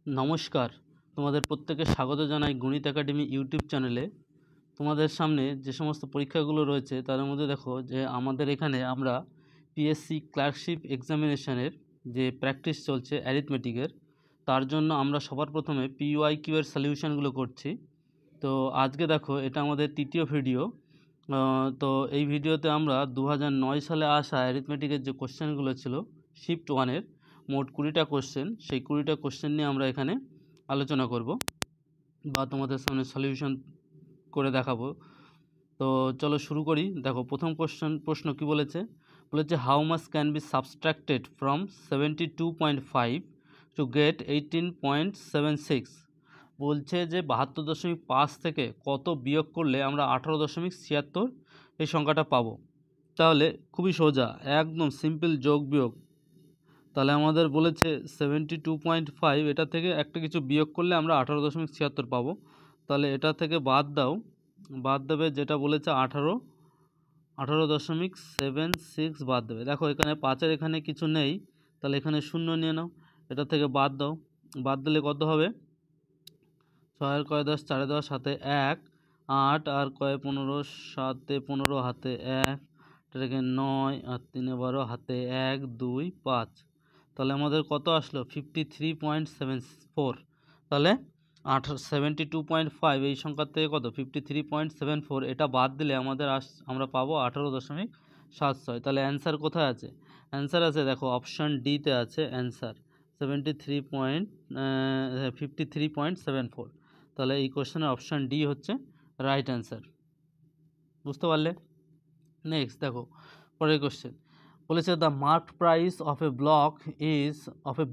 নমস্কার, তোমাদের প্রত্যেককে স্বাগত জানাই গণিত একাডেমি ইউটিউব চ্যানেলে। তোমাদের সামনে যে সমস্ত পরীক্ষাগুলো রয়েছে তার মধ্যে দেখো যে আমাদের এখানে আমরা পিএসসি ক্লার্কশিপ এক্সামিনেশনের যে প্র্যাকটিস চলছে অ্যারিথমেটিকের, তার জন্য আমরা সবার প্রথমে পিওয়াইকিউ এর সলিউশনগুলো করছি। তো আজকে দেখো এটা আমাদের তৃতীয় ভিডিও। তো এই ভিডিওতে আমরা 2009 সালে আসা অ্যারিথমেটিকের যে কোশ্চেনগুলো ছিল শিফট 1-এর মোট 20টা কোশ্চেন, সেই 20টা কোশ্চেন নিয়ে আমরা এখানে আলোচনা করব বা তোমাদের সামনে সলিউশন করে দেখাবো। তো চলো শুরু করি। দেখো প্রথম প্রশ্ন কি বলেছে how much can be সাবস্ট্রাক্টেড from 72.5 to get 18.76। বলছে যে 72.5 থেকে কত বিয়োগ করলে আমরা 18.76 এই সংখ্যাটা পাবো। তাহলে খুবই সোজা, একদম সিম্পল যোগ বিয়োগ। তাহলে আমাদের বলেছে 72.5, এটা থেকে একটা কিছু বিয়োগ করলে আমরা 18.76 পাবো। তাহলে এটা থেকে বাদ দেবে যেটা বলেছে 18.76 বাদ দেবে। দেখো এখানে 5-এর এখানে কিছু নেই, তাহলে এখানে 0 নিয়ে নাও, এটা থেকে বাদ দাও। বাদ দিলে কত হবে? 6 কয় 10, 4 10, হাতে 1, 8 আর কয় 15, 7 15, হাতে 1, এটাকে 9 আর 3 12, হাতে 1 2 5। তাহলে আমাদের কত আসলো? 53.74। তাহলে 72.5 এই সংখ্যার থেকে কত 53.74, এটা বাদ দিলে আমাদের আমরা পাবো 18.76। তাহলে অ্যান্সার কোথায় আছে? অ্যান্সার আছে দেখো অপশান ডিতে আছে অ্যান্সার 53.74। তাহলে এই কোশ্চেনের অপশান ডি হচ্ছে রাইট অ্যান্সার। বুঝতে পারলে? নেক্সট দেখো পরের কোশ্চেন বলেছে the marked price of A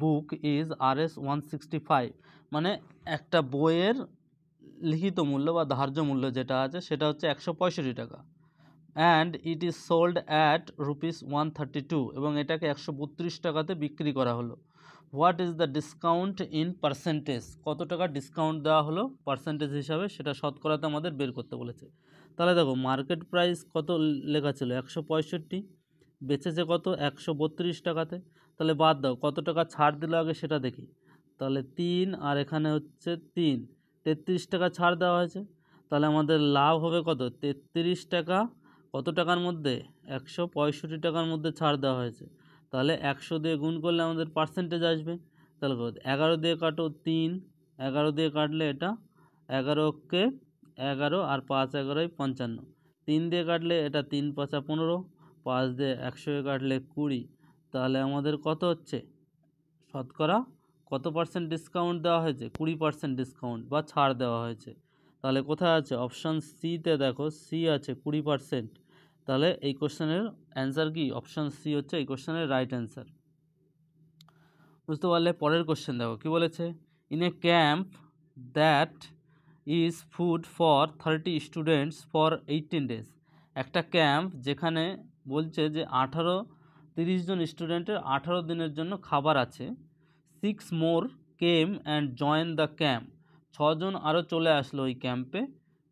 book is RS 165। মানে একটা বইয়ের লিখিত মূল্য বা ধার্য মূল্য যেটা আছে সেটা হচ্ছে 165 টাকা। And it is sold at rupees 132, এবং এটাকে 132 টাকাতে বিক্রি করা হলো। What is the discount in percentage? কত টাকা ডিসকাউন্ট দেওয়া হলো পার্সেন্টেজ হিসাবে, সেটা শতকরাতে আমাদের বের করতে বলেছে। তাহলে দেখো মার্কেট প্রাইস কত লেখা ছিল? 165, বেচেছে কত? 132 টাকাতে। তাহলে বাদ দাও, কত টাকা ছাড় দিল আগে সেটা দেখি। তাহলে 3 আর এখানে হচ্ছে 3, 33 টাকা ছাড় দেওয়া হয়েছে। তাহলে আমাদের লাভ হবে কত? 33 টাকা। কত টাকার মধ্যে? 165 টাকার মধ্যে ছাড় দেওয়া হয়েছে। তাহলে 100 দিয়ে গুণ করলে আমাদের পার্সেন্টেজ আসবে। তাহলে 11 দিয়ে কাটো 3, 11 দিয়ে কাটলে এটা 11কে 11 আর 5 11 55। 3 দিয়ে কাটলে এটা 3 5 15, 5 দিয়ে 100 কাটলে 20। তাহলে আমাদের কত হচ্ছে? শতকরা কত পার্সেন্ট ডিসকাউন্ট দেওয়া হয়েছে? 20% ডিসকাউন্ট বা ছাড় দেওয়া হয়েছে। তাহলে কোথায় আছে? অপশান সিতে দেখো, সি আছে 20%। তাহলে এই কোশ্চেনের অ্যান্সার কি? অপশান সি হচ্ছে এই কোশ্চেনের রাইট অ্যান্সার। বুঝতে পারলে? পরের কোশ্চেন দেখো কি বলেছে in a camp that is food for 30 students for 18 days। একটা ক্যাম্প যেখানে বলছে যে 30 জন স্টুডেন্টের 18 দিনের জন্য খাবার আছে। 6 more came and join the camp. 6 জন আরও চলে আসলো ওই ক্যাম্পে,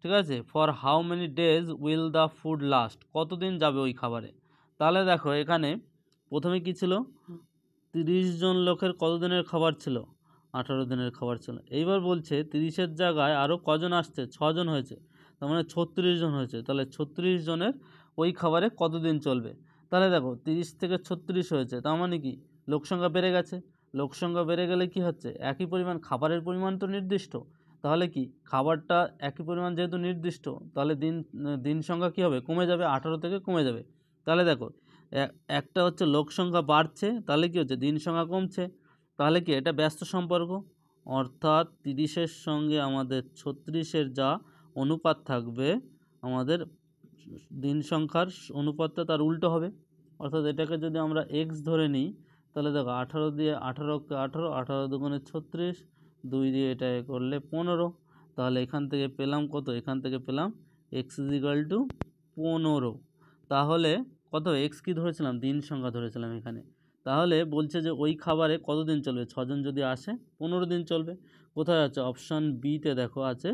ঠিক আছে। For how many days will the food last? কতদিন যাবে ওই খাবারে? তাহলে দেখো এখানে প্রথমে কি ছিল? 30 জন লোকের কত দিনের খাবার ছিল? 18 দিনের খাবার ছিল। এইবার বলছে 30-এর জায়গায় আরও কজন আসছে? 6 জন হয়েছে, তার মানে 36 জন হয়েছে। তাহলে 36 জনের ওই খাবারে কতদিন চলবে? তাহলে দেখো 30 থেকে 36 হয়েছে, তার মানে কি লোকসংখ্যা বেড়ে গেছে। লোকসংখ্যা বেড়ে গেলে কি হচ্ছে? একই পরিমাণ খাবারের পরিমাণ তো নির্দিষ্ট। তাহলে কি খাবারটা একই পরিমাণ যেহেতু নির্দিষ্ট, তাহলে দিন সংখ্যা কী হবে? কমে যাবে, 18 থেকে কমে যাবে। তাহলে দেখো একটা হচ্ছে লোক সংখ্যা বাড়ছে, তাহলে কি হচ্ছে? দিন সংখ্যা কমছে। তাহলে কি এটা ব্যস্ত সম্পর্ক, অর্থাৎ 30-এর সঙ্গে আমাদের 36-এর যা অনুপাত থাকবে, আমাদের দিন সংখ্যার অনুপাতটা তার উল্টো হবে। অর্থাৎ এটাকে যদি আমরা এক্স ধরে নিই, তাহলে দেখো 18 দিয়ে 18কে 18, 18 দুগুণে 36, 2 দিয়ে এটা করলে 15। তাহলে এখান থেকে পেলাম কত? এখান থেকে পেলাম এক্স ইজ ইকুয়াল টু 15। তাহলে কত? এক্স কি ধরেছিলাম? দিন সংখ্যা ধরেছিলাম এখানে। তাহলে বলছে যে ওই খাবারে কতদিন চলবে? 6 জন যদি আসে 15 দিন চলবে। কোথায় আছে? অপশান বিতে দেখো আছে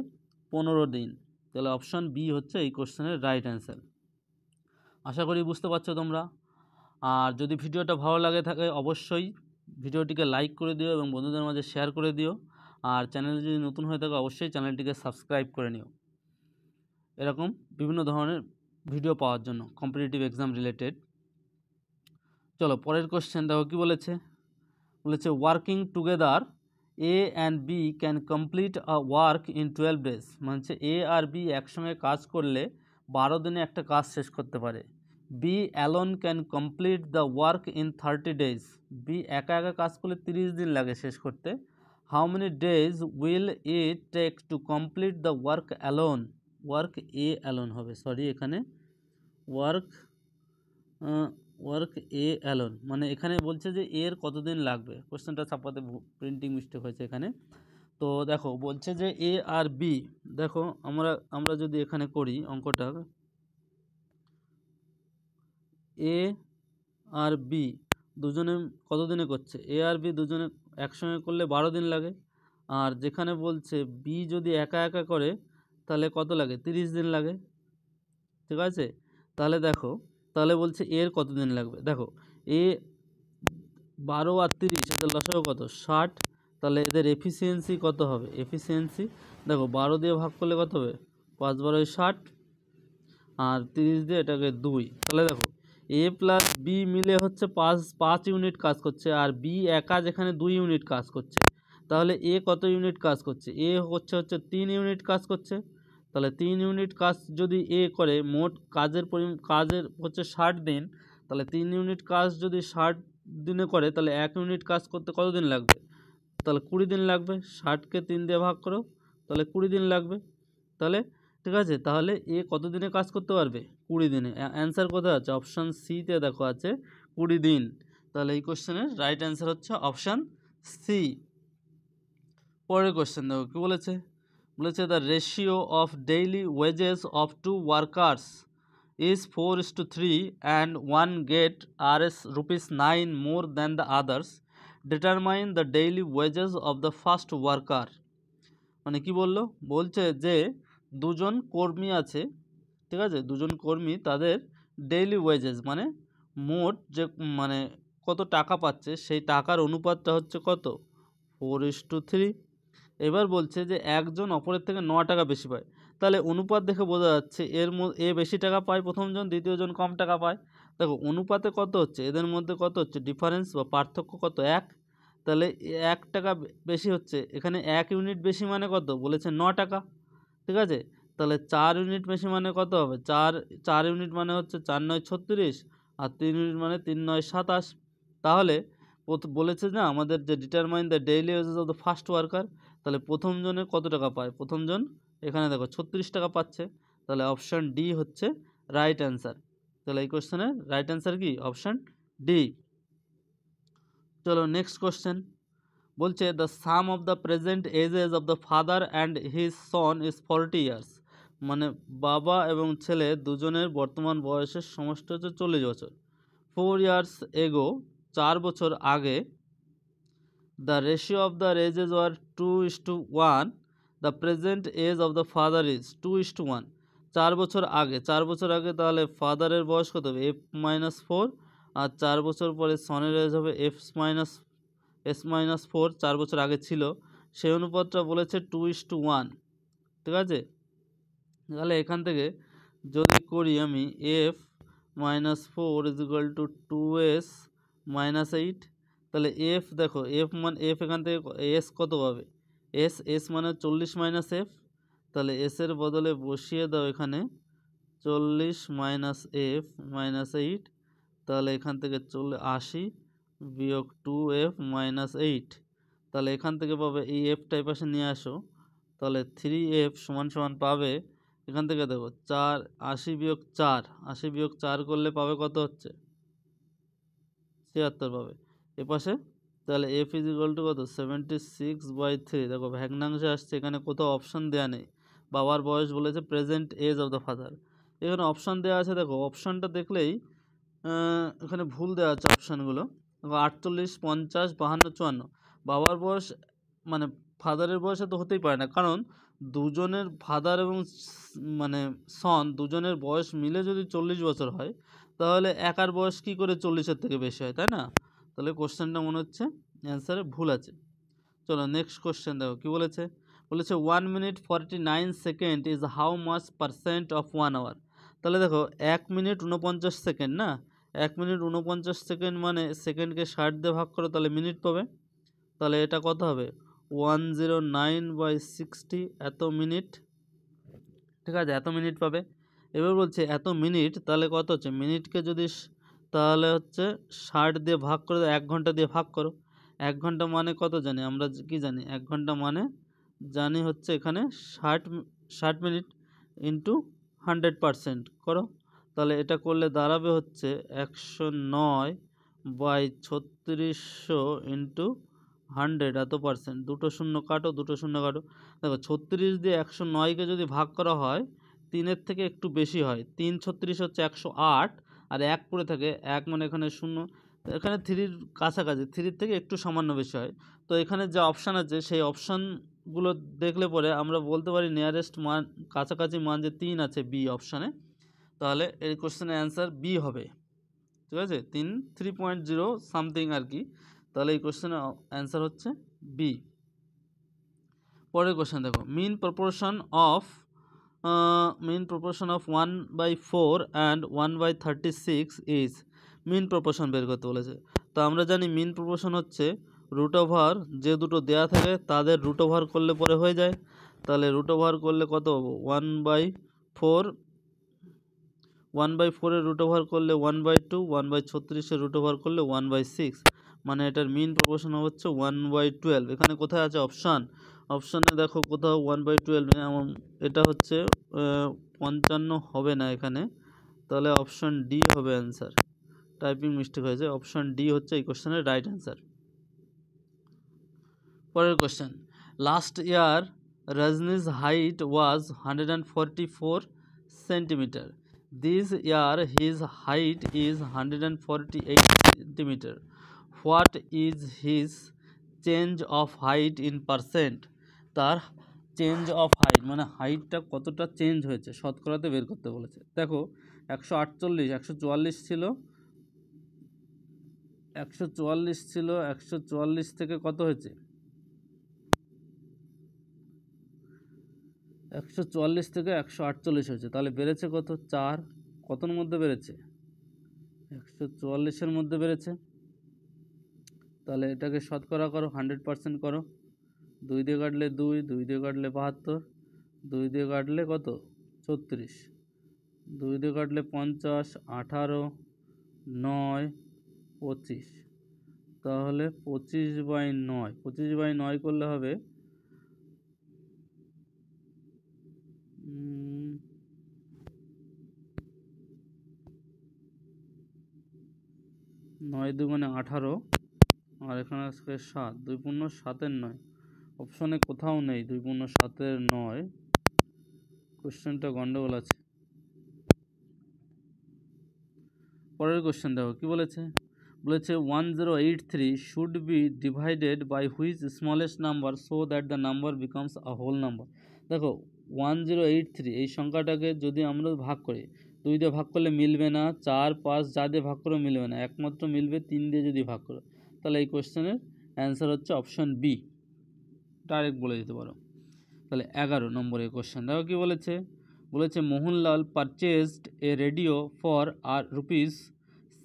15 দিন। তাহলে অপশান বি হচ্ছে এই কোশ্চেনের রাইট অ্যান্সার। আশা করি বুঝতে পারছো তোমরা। আর যদি ভিডিওটা ভালো লাগে থাকে অবশ্যই ভিডিওটিকে লাইক করে দিও এবং বন্ধুদের মাঝে শেয়ার করে দিও। আর চ্যানেলে যদি নতুন হয়ে থাকে অবশ্যই চ্যানেলটিকে সাবস্ক্রাইব করে নিও এরকম বিভিন্ন ধরনের ভিডিও পাওয়ার জন্য কম্পিটিটিভ এক্সাম রিলেটেড। চলো পরের কোশ্চেন দেখো কী বলেছে। Working together A and B can complete a work in 12 days, মানে এ আর বি একসঙ্গে কাজ করলে 12 দিনে একটা কাজ শেষ করতে পারে। B alone can complete the work in 30 days, B একা একা কাজ করলে 30 দিন লাগে শেষ করতে। How many days will it take to complete the work alone, work A alone হবে, সরি এখানে ওয়ার্ক এ অ্যালোন, মানে এখানে বলছে যে এর কতদিন লাগবে। কোশ্চেনটা ছাপাতে প্রিন্টিং মিস্টেক হয়েছে এখানে। তো দেখো বলছে যে এ আর বি, দেখো আমরা যদি এখানে করি অঙ্কটা, এ আর বি দুজনে কতদিনে করছে, এ আর বি দুজনে একসঙ্গে করলে 12 দিন লাগে। আর যেখানে বলছে বি যদি একা একা করে তাহলে কত লাগে, 30 দিন লাগে। ঠিক আছে, তাহলে দেখো তাহলে বলছে এর কতদিন লাগবে। দেখো এ 12 আর 30 এদের লসাগু কত, 60, তাহলে এদের এফিসিয়েন্সি কত হবে, এফিসিয়েন্সি দেখো 12 দিয়ে ভাগ করলে কত হবে, 5 12 60, আর 30 দিয়ে এটাকে 2, তাহলে দেখো এ প্লাস বি মিলে হচ্ছে 5 ইউনিট কাজ করছে, আর বি একা যেখানে 2 ইউনিট কাজ করছে। তাহলে এ কত ইউনিট কাজ করছে, এ হচ্ছে 3 ইউনিট কাজ করছে। তাহলে 3 ইউনিট কাজ যদি এ করে, মোট কাজের হচ্ছে 60 দিন, তাহলে 3 ইউনিট কাজ যদি 60 দিনে করে তাহলে 1 ইউনিট কাজ করতে কত দিন লাগবে, তাহলে 20 দিন লাগবে। 60কে 3 দিয়ে ভাগ করো, তাহলে 20 দিন লাগবে। তাহলে ঠিক আছে, তাহলে এ কত দিনে কাজ করতে পারবে, 20 দিনে। অ্যান্সার কোথায় আছে, অপশান সিতে দেখো আছে 20 দিন। তাহলে এই কোশ্চেনের রাইট অ্যান্সার হচ্ছে অপশান সি। পরের কোশ্চেন দেখো কী বলেছে। The ratio of daily wages of 2 workers is 4:3 and one get Rs ₹9 more than the others. Determine the daily wages of the first worker. মানে কি বলছে যে দুজন কর্মী আছে, ঠিক আছে, দুজন কর্মী তাদের ডেইলি ওয়েজেস মানে মোট যে মানে কত টাকা পাচ্ছে সেই টাকার অনুপাতটা হচ্ছে কত, 4:3। এবার বলছে যে একজন অপরের থেকে 9 টাকা বেশি পায়। তাহলে অনুপাত দেখে বোঝা যাচ্ছে এ বেশি টাকা পায় প্রথমজন, দ্বিতীয়জন কম টাকা পায়। দেখো অনুপাতে কত হচ্ছে, এদের মধ্যে কত হচ্ছে ডিফারেন্স বা পার্থক্য কত, 1। তাহলে 1 টাকা বেশি হচ্ছে, এখানে 1 ইউনিট বেশি মানে কত বলেছে 9 টাকা। ঠিক আছে, তাহলে 4 ইউনিট বেশি মানে কত হবে, 4 ইউনিট মানে হচ্ছে 4 9 36, আর 3 ইউনিট মানে 3 9 27। তাহলে বলেছে না আমাদের যে determine the daily wages of the first worker, তাহলে প্রথম জনে কত টাকা পায়, প্রথমজন এখানে দেখো 36 টাকা পাচ্ছে। তাহলে অপশান ডি হচ্ছে রাইট অ্যান্সার। তাহলে এই কোশ্চেনের রাইট অ্যান্সার কি, অপশান ডি। চলো নেক্সট কোশ্চেন। বলছে the sum of the present ages of the father and his son is 40 years, মানে বাবা এবং ছেলে দুজনের বর্তমান বয়সের সমষ্টি হচ্ছে 40 বছর। 4 ইয়ার্স এগো, 4 বছর আগে, the ratio of the ages were 2:1, the present age of the father is 2:1। 4 বছর আগে তাহলে ফাদারের বয়স কত হবে, f-4, আর 4 বছর পরে সনের এজ হবে s-4, 4 বছর আগে ছিল সেই অনুপাতটা বলেছে 2:1। ঠিক আছে, তাহলে এখান থেকে যদি করি আমি f-4 = 2s-8, তাহলে এফ দেখো এফ এখান থেকে এস কত পাবে, এস মানে 40 মাইনাস এফ, তাহলে এসের বদলে বসিয়ে দাও এখানে 40 মাইনাস এফ মাইনাস 8, তাহলে এখান থেকে 80 বিয়োগ 2f মাইনাস 8, তাহলে এখান থেকে পাবে এই এফটাই পাশে নিয়ে আসো, তাহলে 3f সমান পাবে এখান থেকে দেখো 4, 80 বিয়োগ 4 করলে পাবে কত হচ্ছে 76 পাবে এপাশে। তাহলে f = কত 76/3, দেখো ভগ্নাংশে আসছে, এখানে কোথাও অপশান দেওয়া নেই। বাবার বয়স বলেছে present age of the father, এখানে অপশান দেওয়া আছে। দেখো অপশানটা দেখলেই এখানে ভুল দেওয়া আছে অপশানগুলো। দেখো 48, 50, 52, 54, বাবার বয়স মানে ফাদারের বয়সে তো হতেই পারে না, কারণ দুজনের ফাদার এবং মানে সন দুজনের বয়স মিলে যদি 40 বছর হয় তাহলে একার বয়স কী করে 40-এর থেকে বেশি হয়, তাই না? তাহলে কোশ্চেনটা মনে হচ্ছে অ্যান্সারে ভুল আছে। চলো নেক্সট কোশ্চেন দেখো কী বলেছে। বলেছে 1 minute 49 second is how much percent of 1 hour. তাহলে দেখো 1 মিনিট 49 সেকেন্ড না, 1 মিনিট 49 সেকেন্ড মানে সেকেন্ডকে 60 দিয়ে ভাগ করো তাহলে মিনিট পাবে। তাহলে এটা কত হবে 109/60 এত মিনিট, ঠিক আছে, এত মিনিট পাবে। এবার বলছে এত মিনিট তাহলে কত হচ্ছে, মিনিটকে যদি তাহলে হচ্ছে 60 দিয়ে ভাগ করে 1 ঘন্টা দিয়ে ভাগ করো। 1 ঘন্টা মানে কত জানি আমরা, কি জানি 1 ঘন্টা মানে জানি হচ্ছে এখানে 60 মিনিট ইন্টু 100% করো। তাহলে এটা করলে দাঁড়াবে হচ্ছে 109/3600 ইন্টু 100 এত পার্সেন্ট। দুটো শূন্য কাটো, দুটো শূন্য কাটো। দেখো 36 দিয়ে 109কে যদি ভাগ করা হয় 3-এর থেকে একটু বেশি হয়, 3 36 হচ্ছে 108, আর 1 পড়ে থাকে, 1 মানে এখানে শূন্য, এখানে 3-র কাছাকাছি, 3-র থেকে একটু সামান্য বেশি হয়। তো এখানে যে অপশান আছে সেই অপশানগুলো দেখলে পরে আমরা বলতে পারি নিয়ারেস্ট মান, কাছাকাছি মান যে 3 আছে বি অপশানে, তাহলে এই কোশ্চেনের অ্যান্সার বি হবে, ঠিক আছে, 3.0 সামথিং আর কি। তাহলে এই কোশ্চেনের অ্যান্সার হচ্ছে বি। পরের কোশ্চেন দেখো, mean proportion of 1/4 and 1/36 is. Mean proportion বের করতে বলেছে। তো আমরা জানি মিন প্রপোর্শন হচ্ছে রুট ওভার, যে দুটো দেয়া থাকে তাদের রুট ওভার করলে পরে হয়ে যায়। তাহলে রুট ওভার করলে কত হবো 1/4 রুট ওভার করলে 1/2, 1/36 রুট ওভার করলে 1/6, মানে এটার মিন প্রপোর্শন হচ্ছে 1/12। এখানে কোথায় আছে অপশান, অপশানে দেখো কোথাও 1/12 নেই, এটা হচ্ছে 55 হবে না এখানে, তাহলে অপশান ডি হবে অ্যান্সার। টাইপিং মিস্টেক হয়েছে, অপশান ডি হচ্ছে এই কোশ্চেনের রাইট অ্যান্সার। পরের question, last year Rajani's height was 144 centimetre, this year his height is 148 centimetre, what is his change of height in percent. তার চেঞ্জ অফ হাইট মানে হাইটটা কতটা চেঞ্জ হয়েছে শতকরাতে বের করতে বলেছে। দেখো 148, 144 ছিল, 144 থেকে কত হয়েছে 144 থেকে 148 হয়েছে, তাহলে বেড়েছে কত 4, কতর মধ্যে বেড়েছে 144-এর মধ্যে বেড়েছে। তাহলে এটাকে শতকরা করো, 100% করো, 2 দিয়ে কাটলে 2, 2 দিয়ে কাটলে 72, 2 দিয়ে কাটলে কত 36, 2 দিয়ে কাটলে 50, 18, 9, 25, তাহলে 25/9, 25/9 করলে হবে 9 দুগুণে 18, আর এখানে আজকে 7, 2 পূর্ণ 7-এর 9, অপশনে কোথাও নেই 2 পূর্ণ 7-এর 9, কোশ্চেনটা গন্ডগোল আছে। পরের কোশ্চেন দেখো কি বলেছে। বলেছে 1083 should be divided by which smallest number so that the number becomes a whole number. দেখো 1083 এই সংখ্যাটাকে যদি আমরা ভাগ করি, 2 দিয়ে ভাগ করলে মিলবে না, 4, 5 যা দিয়ে ভাগ করে মিলবে না, একমাত্র মিলবে 3 দিয়ে যদি ভাগ করো। তাহলে এই কোশ্চেনের অ্যান্সার হচ্ছে অপশন বি, ডাইরেক্ট বলে দিতে পারো। তাহলে 11 নম্বরের কোশ্চেন দেখো কি বলেছে। বলেছে Mohanlal purchased A radio for rupees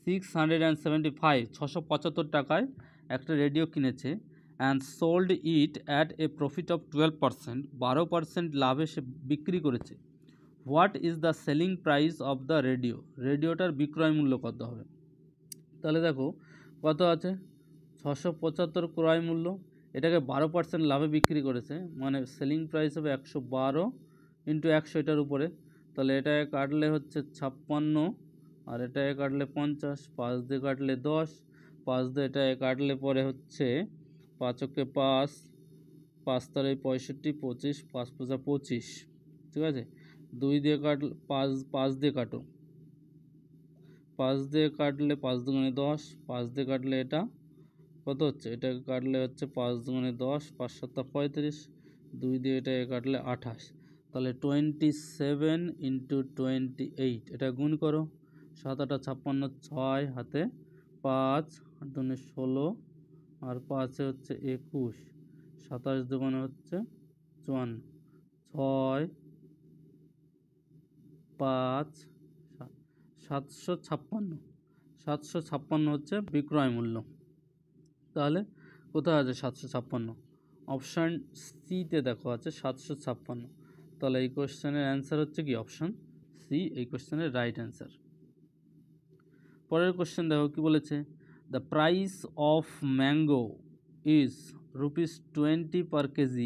675, 675 টাকায় একটা রেডিও কিনেছে, and sold it at a profit of 12%, 12% লাভে সে বিক্রি করেছে। What is the selling price of the radio, radiator বিক্রয় মূল্য কত হবে। তাহলে দেখো কত আছে 675 ক্রয় মূল্য, এটাকে 12% লাভে বিক্রি করেছে, মানে সেলিং প্রাইস হবে 112 ইন্টু 100 এটার উপরে। তাহলে এটাকে কাটলে হচ্ছে 56, আর এটাকে কাটলে 50, 5 দিয়ে কাটলে 10, 5 দিয়ে এটাকে কাটলে পরে হচ্ছে 5 × 5, 5 × 65, 25, 5 × 25, ঠিক আছে। 2 দিয়ে কাটলে 5 দিয়ে কাটো, 5 দিয়ে কাটলে 5 দুগুণে 10, 5 দিয়ে কাটলে এটা কত হচ্ছে, এটাকে কাটলে হচ্ছে 5 দুগুণে 10, 5 × 7 = 35, 2 দিয়ে এটাকে কাটলে 28, তাহলে 27 × 28, এটা গুণ করো, 7 × 8 = 56, 6 হাতে 5, 8 × 2 = 16, আর 5 হচ্ছে 21, 27 দুগুণে হচ্ছে 54, 6 5 756, 756 হচ্ছে বিক্রয় মূল্য। তাহলে কোথায় আছে 756? অপশান সিতে দেখো আছে 756। তাহলে এই কোশ্চেনের অ্যান্সার হচ্ছে কি অপশান সি, এই কোশ্চেনের রাইট অ্যান্সার। পরের কোশ্চেন দেখো কি বলেছে, the price of mango is ₹20 per kg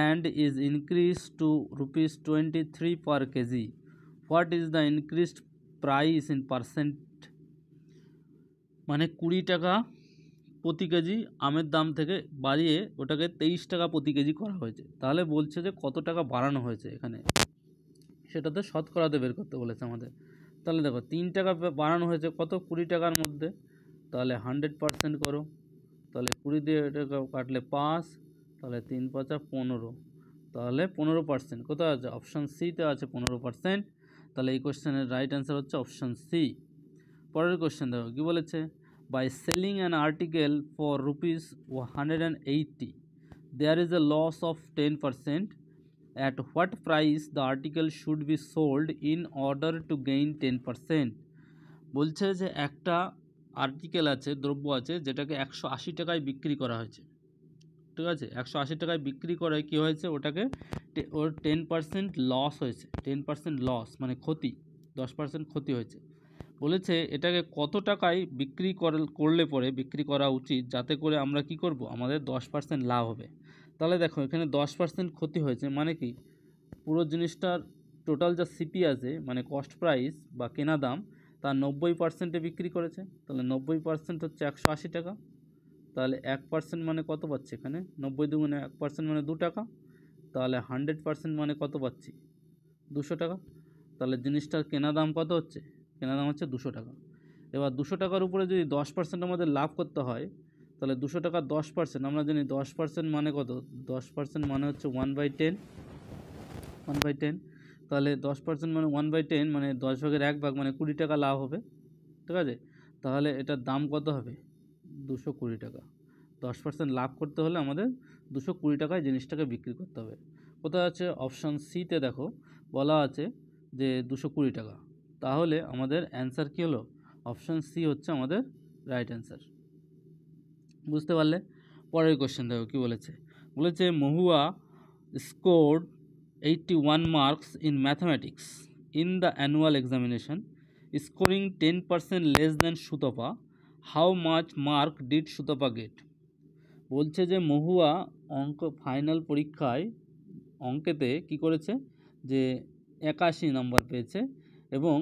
and is increased to ₹23 per kg. What is the increased price in percent? মানে 20 টাকা প্রতি কেজি আমের দাম থেকে বাড়িয়ে ওটাকে 23 টাকা প্রতি কেজি করা হয়েছে। তাহলে বলছে যে কত টাকা বাড়ানো হয়েছে এখানে, সেটাতে শতকরাতে বের করতে বলেছে আমাদের। তাহলে দেখো 3 টাকা বাড়ানো হয়েছে কত, 20 টাকার মধ্যে, তাহলে 100% করো। তাহলে 20 দিয়ে এটাকে কাটলে 5, তাহলে 3 × 5 = 15, তাহলে 15%। কোথায় আছে? অপশান সিতে আছে 15%। তাহলে এই কোশ্চেনের রাইট অ্যান্সার হচ্ছে অপশান সি। পরের কোশ্চেন দেখো কী বলেছে, by selling an article for ₹180 there is a loss of 10%, at what price the article should be sold in order to gain 10%? বলছে যে একটা আর্টিকেল আছে, দ্রব্য আছে, যেটাকে 180 টাকায় বিক্রি করা হয়েছে, ঠিক আছে? 180 টাকায় বিক্রি করে কি হয়েছে, ওটাকে ওর 10% লস হয়েছে। 10% লস মানে ক্ষতি, 10% ক্ষতি হয়েছে। বলেছে এটাকে কত টাকায় বিক্রি করলে পরে বিক্রি করা উচিত, যাতে করে আমরা কি করব, আমাদের 10% লাভ হবে। তাহলে দেখো এখানে 10% ক্ষতি হয়েছে মানে কি, পুরো জিনিসটার টোটাল যা সিপি আছে মানে কস্ট প্রাইস বা কেনা দাম, তার 90%-এ বিক্রি করেছে। তাহলে 90% হচ্ছে 180 টাকা। তাহলে 1% মানে কত পাচ্ছি এখানে, 90 দুগুণে 1% মানে 2 টাকা। তাহলে 100% মানে কত পাচ্ছি, 200 টাকা। তাহলে জিনিসটার কেনা দাম কত হচ্ছে, কেনা দাম হচ্ছে 200 টাকা। এবার 200 টাকার উপরে যদি 10% আমাদের লাভ করতে হয়, তাহলে 200 টাকার 10%, আমরা জানি 10% মানে কত, 10% মানে হচ্ছে 1/10, 1/10। তাহলে 10% মানে 1/10 মানে 10 ভাগের 1 ভাগ মানে 20 টাকা লাভ হবে, ঠিক আছে? তাহলে এটার দাম কত হবে, 220 টাকা। 10% লাভ করতে হলে আমাদের 220 টাকায় জিনিসটাকে বিক্রি করতে হবে। কোথায় আছে? অপশান সিতে দেখো বলা আছে যে 220 টাকা। তাহলে আমাদের অ্যান্সার কী হলো, অপশান সি হচ্ছে আমাদের রাইট অ্যান্সার। বুঝতে পারলে? পরের কোশ্চেন দেখো কী বলেছে, বলেছে মহুয়া scored 81 marks in mathematics in the annual examination, scoring 10% less than Sutapa. How much mark did Sutapa get? বলছে যে মহুয়া ফাইনাল পরীক্ষায় অঙ্কেতে কি করেছে, যে 81 নম্বর পেয়েছে এবং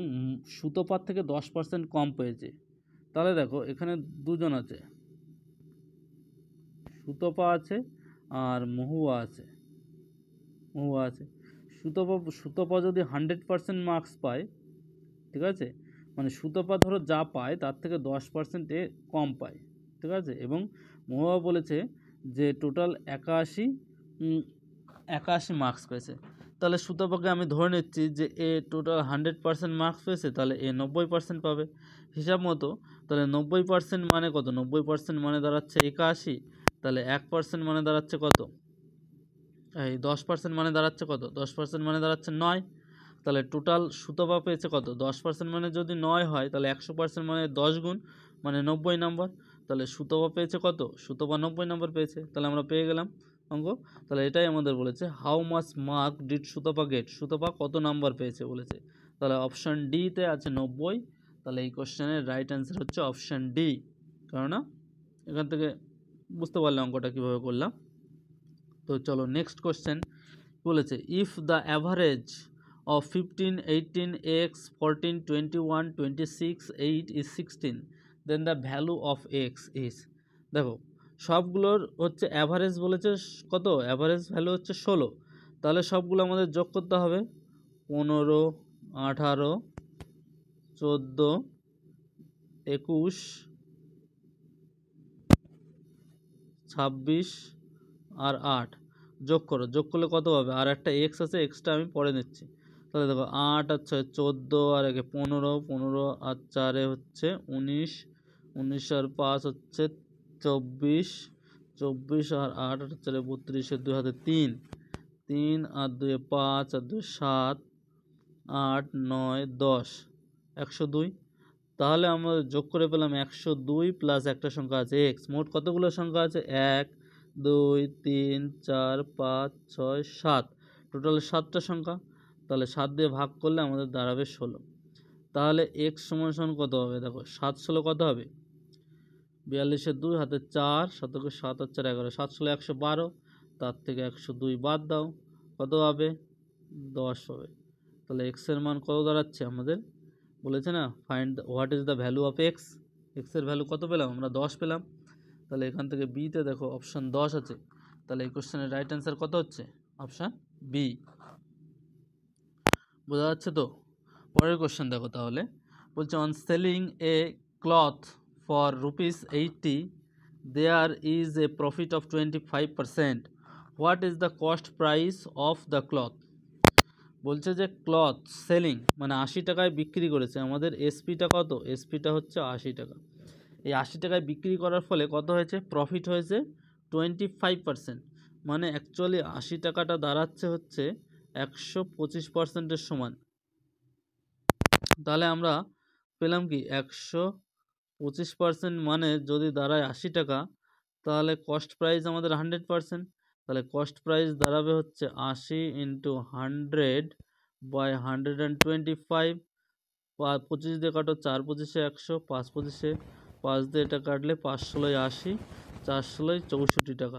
সুতপার থেকে 10% কম পেয়েছে। তাহলে দেখো এখানে দুজন আছে, সুতপা আছে আর মহুয়া আছে। সুতপা যদি 100% মার্কস পায়, ঠিক আছে, মানে সুতপা ধরো যা পায় তার থেকে 10% কম পায়, ঠিক আছে, এবং মহুয়া বলেছে যে টোটাল 81 মার্কস পেয়েছে। তাহলে সুতপাকে আমি ধরে নিচ্ছি যে এ টোটাল 100% মার্কস পেয়েছে, তাহলে এ 90% পাবে হিসাব মতো। তাহলে 90% মানে কত, 90% মানে দাঁড়াচ্ছে 81, তাহলে 1% মানে দাঁড়াচ্ছে কত, এই 10% মানে দাঁড়াচ্ছে কত, 10% মানে দাঁড়াচ্ছে 9। তাহলে টোটাল সুতপা পেয়েছে কত, 10% মানে যদি 9 হয় তাহলে 100% মানে 10 গুণ মানে 90 নম্বর। তাহলে সুতপা পেয়েছে কত, সুতপা 90 নম্বর পেয়েছে। তাহলে আমরা পেয়ে গেলাম অঙ্ক। তাহলে এটাই আমাদের বলেছে, how much mark did Sutapa get, Sutapa কত নাম্বার পেয়েছে বলেছে। তাহলে অপশান ডিতে আছে 90। তাহলে এই কোশ্চেনের রাইট অ্যান্সার হচ্ছে অপশান ডি। কেননা এখান থেকে বুঝতে পারলে অঙ্কটা কীভাবে করলাম। তো চলো নেক্সট কোশ্চেন বলেছে, if the average of 15, 18, x, 14, 21, 26, 8 is 16, then the value of x is, দেখো সবগুলোর হচ্ছে অ্যাভারেজ বলেছে কত, অ্যাভারেজ ভ্যালু হচ্ছে 16। তাহলে সবগুলো আমাদের যোগ করতে হবে, 15, 18, 14, 21, 26 আর 8 যোগ করো, যোগ করলে কত হবে, আর একটা এক্স আছে, এক্সটা আমি পরে নিচ্ছি। তাহলে দেখো 8 আচ্ছা 14 আর 15, 15 আর 4 হচ্ছে 19, 19 আর 5 হচ্ছে 24, 24 আর 8 8 4 32 2 হাতে 3 3 আর 2 5 আর 2 7 8 9 10 102। তাহলে আমরা যোগ করে পেলাম 102 প্লাস একটা সংখ্যা আছে এক্স। মোট কতগুলো সংখ্যা আছে? 1 2 3 4 5 6 7, টোটাল 7টা সংখ্যা। তাহলে 7 দিয়ে ভাগ করলে আমাদের দাঁড়াবে 16। তাহলে এক্স সমান সমান কত হবে? দেখো 7 16 কত হবে? 42 2 হাতে 4 শতকে 7 আর 4 11, 7 16 112, তার থেকে 102 বাদ দাও, কত হবে? 10 হবে। তাহলে এক্স এর মান কত দাঁড়াচ্ছে আমাদের? বলেছে না find what is the value of x. এক্সের ভ্যালু কত পেলাম আমরা? 10 পেলাম। তাহলে এখান থেকে বিতে দেখো অপশান 10 আছে। তাহলে এই কোশ্চেনের রাইট অ্যান্সার কত হচ্ছে? Option B. বোঝা যাচ্ছে তো? পরের কোশ্চেন দেখো তাহলে। বলছে on selling a cloth for ₹80 there is a profit of 25%, what is the cost price of the cloth. বলছে যে ক্লথ সেলিং মানে 80 টাকায় বিক্রি করেছে, আমাদের এসপিটা কত? এসপিটা হচ্ছে 80 টাকা। এই 80 টাকায় বিক্রি করার ফলে কত হয়েছে? প্রফিট হয়েছে 25%, মানে অ্যাকচুয়ালি 80 টাকাটা দাঁড়াচ্ছে হচ্ছে 125%-এর সমান। তাহলে আমরা পেলাম কি 125% মানে যদি দাঁড়ায় 80 টাকা, তাহলে কস্ট প্রাইস আমাদের 100%। তাহলে কস্ট প্রাইস দাঁড়াবে হচ্ছে 80 × 100 বাই 125। 25 দিয়ে কাটো, 4 25 100, 5 25 5 দিয়ে এটা কাটলে 5 16 80, 4 16 64 টাকা।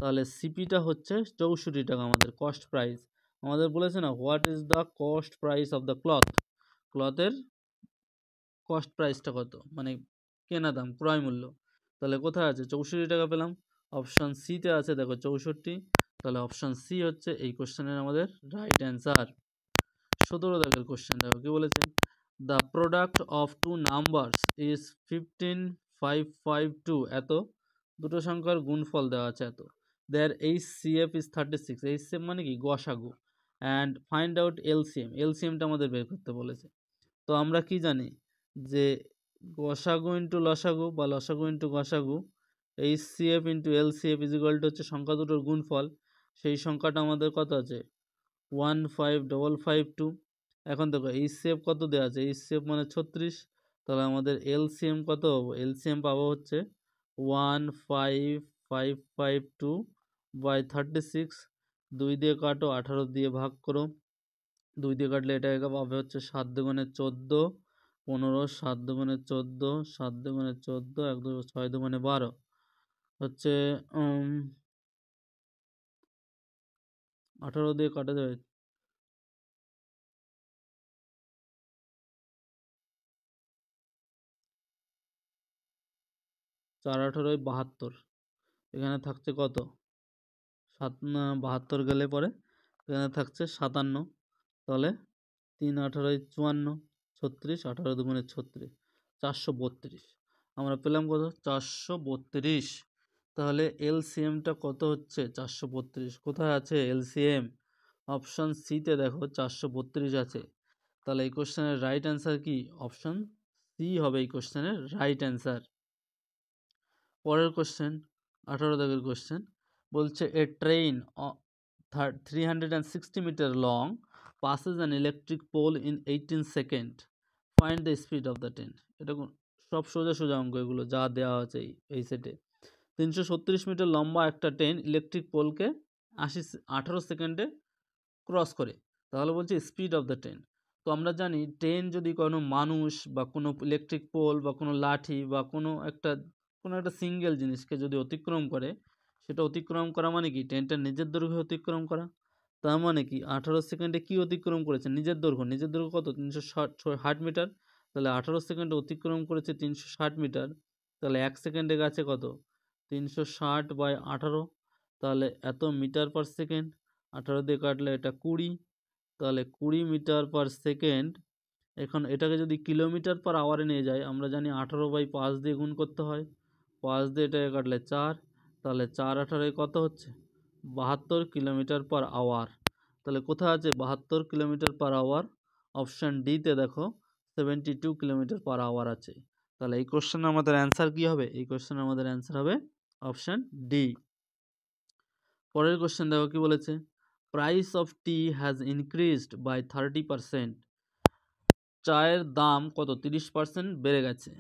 তাহলে সিপিটা হচ্ছে 64 টাকা আমাদের কস্ট প্রাইস। আমাদের বলেছে না what is the cost price of the cloth. ক্লথের কস্ট প্রাইসটা কত, মানে কেনা দাম, ক্রয় মূল্য। তাহলে কোথায় আছে? 64 টাকা পেলাম। অপশান সিতে আছে দেখো 64। তাহলে অপশান সি হচ্ছে এই কোশ্চেনের আমাদের রাইট অ্যান্সার। 17 দাগের কোশ্চেন দেখো কি বলেছে। The product of two numbers is 15552, এত দুটো সংখ্যার গুণফল দেওয়া আছে এত। দেয়ার HCF ইজ 36, HCF মানে কি? গসাগু। অ্যান্ড ফাইন্ড আউট এলসিএম, এলসিএমটা আমাদের বের করতে বলেছে। তো আমরা কি জানি যে গসাগু ইন্টু লসাগু বা লসাগু ইন্টু গসাগু, HCF into LCF is equal to হচ্ছে সংখ্যা দুটোর গুণফল। সেই সংখ্যাটা আমাদের কত আছে? 15552। এখন দেখো HCF কত দেওয়া আছে? HCF মানে 36। তাহলে আমাদের LCM কত পাবো? LCM পাবো হচ্ছে 15552 বাই 36। 2 দিয়ে কাটো, 18 দিয়ে ভাগ করো। 2 দিয়ে কাটলে এটা পাবে হচ্ছে 7 দুগুণে 14, 15, 7 দুগুণে 14, 7 দুগুণে 14, 1 2 6 দুগুণে 12, হচ্ছে 18 দিয়ে কাটা যাবে 4 18 72। এখানে থাকছে কত? 72 গেলে পরে এখানে থাকছে 57। তাহলে 3 18 54, 36, 18 দুগুণে 36, 432। আমরা পেলাম কত? 432। তাহলে এলসিএমটা কত হচ্ছে? 432। কোথায় আছে এলসিএম? অপশান সিতে দেখো 432 আছে। তাহলে এই কোশ্চেনের রাইট অ্যান্সার কি? অপশান সি হবে এই কোশ্চেনের রাইট অ্যান্সার। পরের কোশ্চেন 18 দাগের কোশ্চেন। বলছে a train 360 metre long passes an electric pole in 18 second, find the speed of the train. এটা সব সোজা সোজা অঙ্ক, এগুলো যা দেওয়া আছে এই সেটে। 336 মিটার লম্বা একটা ট্রেন ইলেকট্রিক পোলকে 18 সেকেন্ডে ক্রস করে। তাহলে বলছে স্পিড অফ দ্য ট্রেন। তো আমরা জানি ট্রেন যদি কোনো মানুষ বা কোনো ইলেকট্রিক পোল বা কোনো লাঠি বা কোনো একটা সিঙ্গেল জিনিসকে যদি অতিক্রম করে, সেটা অতিক্রম করা মানে কি? ট্রেনটা নিজের দৈর্ঘ্যে অতিক্রম করা। তার মানে কি 18 সেকেন্ডে কি অতিক্রম করেছে? নিজের দৈর্ঘ্য। নিজের দৈর্ঘ্য কত? 360 মিটার। তাহলে 18 সেকেন্ডে অতিক্রম করেছে 360 মিটার। তাহলে 1 সেকেন্ডে গেছে কত? 360 বাই 18। তাহলে এত মিটার পার সেকেন্ড। 18 দিয়ে কাটলে এটা 20। তাহলে 20 মিটার পার সেকেন্ড। এখন এটাকে যদি কিলোমিটার পার আওয়ারে নিয়ে যায়, আমরা জানি 18 বাই 5 দিয়ে গুণ করতে হয়। 5 দিয়ে এটাকে কাটলে 4। তাহলে 4 18 কত হচ্ছে? 72 কিলোমিটার পার আওয়ার। তাহলে কোথায় আছে 72 কিলোমিটার পার আওয়ার? অপশান ডিতে দেখো 72 কিলোমিটার পার আওয়ার আছে। তাহলে এই কোশ্চেনে আমাদের অ্যান্সার কী হবে? এই কোশ্চেনে আমাদের অ্যান্সার হবে অপশান ডি। পরের কোশ্চেন দেখো কি বলেছে, price of tea has increased by 30%। চায়ের দাম কত 30% বেড়ে গেছে।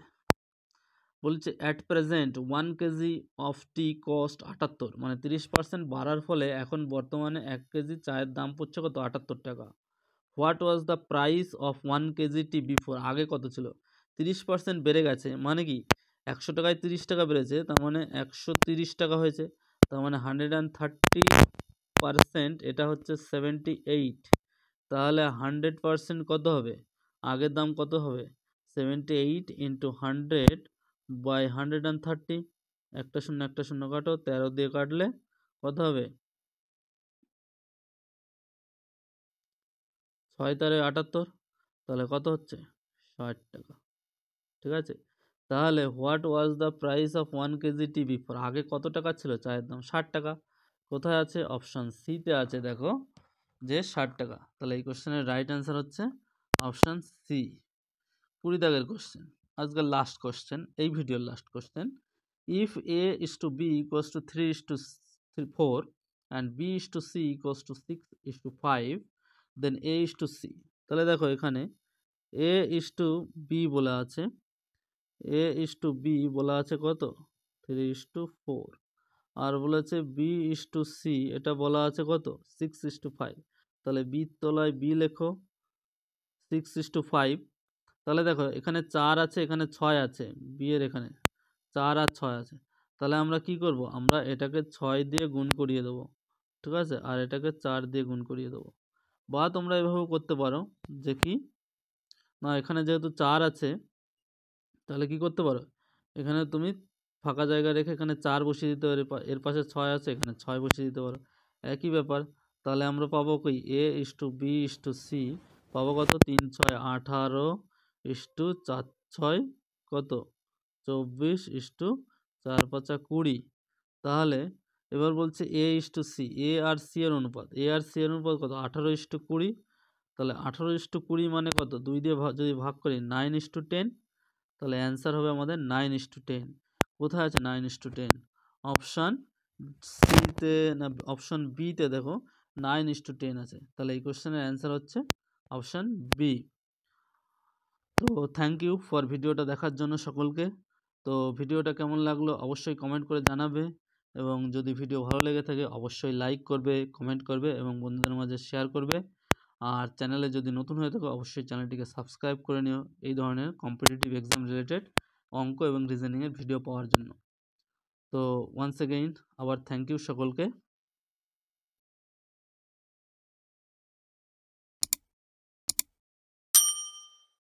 বলছে at present 1 kg of tea cost 78, মানে 30% বাড়ার ফলে এখন বর্তমানে 1 কেজি চায়ের দাম পড়ছে কত 78 টাকা। What was the price of 1 KG T before, আগে কত ছিল। 30% বেড়ে গেছে মানে কি 100 টাকায় 30 টাকা বেড়েছে, তার মানে 130 টাকা হয়েছে, তার মানে 130%, এটা হচ্ছে 78। তাহলে 100% কত হবে, আগের দাম কত হবে 78 ইন্টু 100 বাই 130। একটা শূন্য কাটো, 13 দিয়ে কাটলে কত হবে, 6 তারে 78, তাহলে কত হচ্ছে 60 টাকা। ঠিক আছে, তাহলে what was the price of 1 KG T before, আগে কত টাকা ছিল চায়ের দাম 60 টাকা। কোথায় আছে, অপশান সিতে আছে, দেখো যে 60 টাকা। তাহলে এই কোশ্চেনের রাইট অ্যান্সার হচ্ছে অপশান সি। 20 দাগের কোশ্চেন, আজকের লাস্ট কোশ্চেন, এই ভিডিওর last question. If A is to B equals to 3:4 and B is to C equals to 6:5, then A is to C. তাহলে দেখো এখানে এ ইস টু বি বলা আছে, এ ইস টু বি বলা আছে কত 3:4, আর বলেছে বি ইস টু সি এটা বলা আছে কত 6:5। তাহলে বির তলায় বি লেখো 6:5। তাহলে দেখো এখানে 4 আছে, এখানে 6 আছে, বি এর এখানে 4 আর 6 আছে। তাহলে আমরা কি করব, আমরা এটাকে 6 দিয়ে গুণ করিয়ে দেবো, ঠিক আছে, আর এটাকে 4 দিয়ে গুণ করিয়ে দেবো। বা তোমরা এভাবেও করতে পারো যে কি না, এখানে যেহেতু 4 আছে তাহলে কি করতে পারো, এখানে তুমি ফাঁকা জায়গা রেখে এখানে 4 বসিয়ে দিতে পারো, এর পাশে 6 আছে, এখানে 6 বসিয়ে দিতে পারো, একই ব্যাপার। তাহলে আমরা পাবো কি A is to B is to C পাবো কত 3 6 18 ইস টু 4 6 কত 24 ইস টু 4 5 20। তাহলে এবার বলছে এ is to C, A R C এর অনুপাত, এ আর সি এর অনুপাত কত 18 ইস টু 20। তাহলে 18 ইস টু 20 মানে কত, 2 দিয়ে যদি ভাগ করি 9 ইস টু 10। তাহলে অ্যান্সার হবে আমাদের 9:10। কোথায় আছে 9:10, অপশান সিতে না অপশান বিতে দেখো 9:10 আছে। তাহলে এই কোশ্চেনের অ্যান্সার হচ্ছে অপশান বি। তো থ্যাংক ইউ ফর ভিডিওটা দেখার জন্য সকলকে। তো ভিডিওটা কেমন লাগলো অবশ্যই কমেন্ট করে জানাবে, এবং যদি ভিডিও ভালো লেগে থাকে অবশ্যই লাইক করবে, কমেন্ট করবে এবং বন্ধুদের মাঝে শেয়ার করবে। আর চ্যানেলে যদি নতুন হয়ে থাকো অবশ্যই চ্যানেলটিকে সাবস্ক্রাইব করে নিও এই ধরনের কম্পিটিটিভ এক্সাম রিলেটেড অঙ্ক এবং রিজনিংয়ের ভিডিও পাওয়ার জন্য। তো ওয়ান্স এগেইন আবার থ্যাংক ইউ সকলকে।